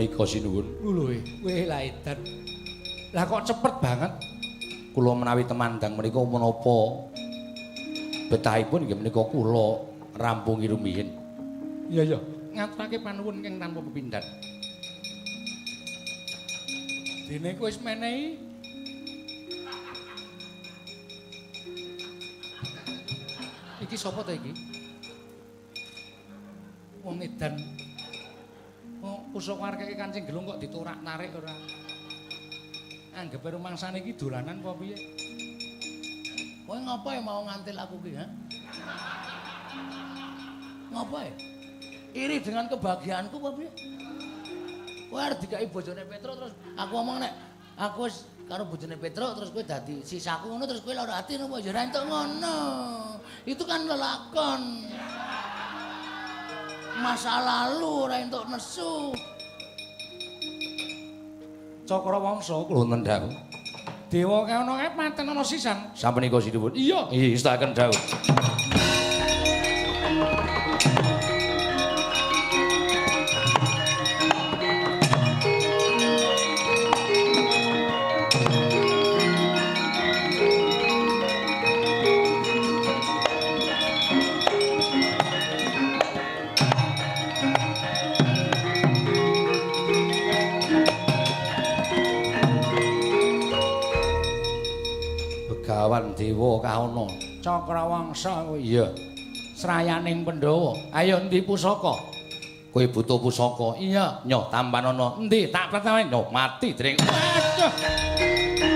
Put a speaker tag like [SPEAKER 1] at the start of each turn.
[SPEAKER 1] menika sinuwun.
[SPEAKER 2] Lho, kowe lah edan. Lah kok cepet banget?
[SPEAKER 1] Kula menawi temandang menika menapa betahipun nggih menika kula rampungi rumiyin.
[SPEAKER 2] Iya, iya. Ngaturake panuwun keng tanpa pepindhan. Dene kowe wis menehi iki sapa ta iki? Wong edan. Oh, pusaka areke Kancing Gelung kok ditorak-narik ora. Anggepe rumangsane iki dolanan apa piye? Kowe ngapa ya mau ngantil aku ki, ha? Ngapa ya? Iri dengan kebahagiaanku apa piye? Kowe arep dikai bojone Petro terus aku ngomong nek aku wis karo bojone Petro terus kowe dadi sisaku ngono terus kowe lara ati napa ya ora entuk ngono. Itu kan lelakon. Masa lalu ora entuk nesu. Cakrawangsa kula nendhang. Dewa kana kae paten ana sisan.
[SPEAKER 1] Sapunika sinuwun.
[SPEAKER 2] Iya.
[SPEAKER 1] Istakaken dawuh. Begawan dewa kaono.
[SPEAKER 2] Cakrawangsa kowe.
[SPEAKER 1] Iya.
[SPEAKER 2] Srayaning Pandhawa. Ayo endi pusaka?
[SPEAKER 1] Kowe butuh pusaka.
[SPEAKER 2] Iya.
[SPEAKER 1] Nyoh tampan ana.
[SPEAKER 2] Endi tak pertama nyoh
[SPEAKER 1] Mati dring.
[SPEAKER 2] Aduh.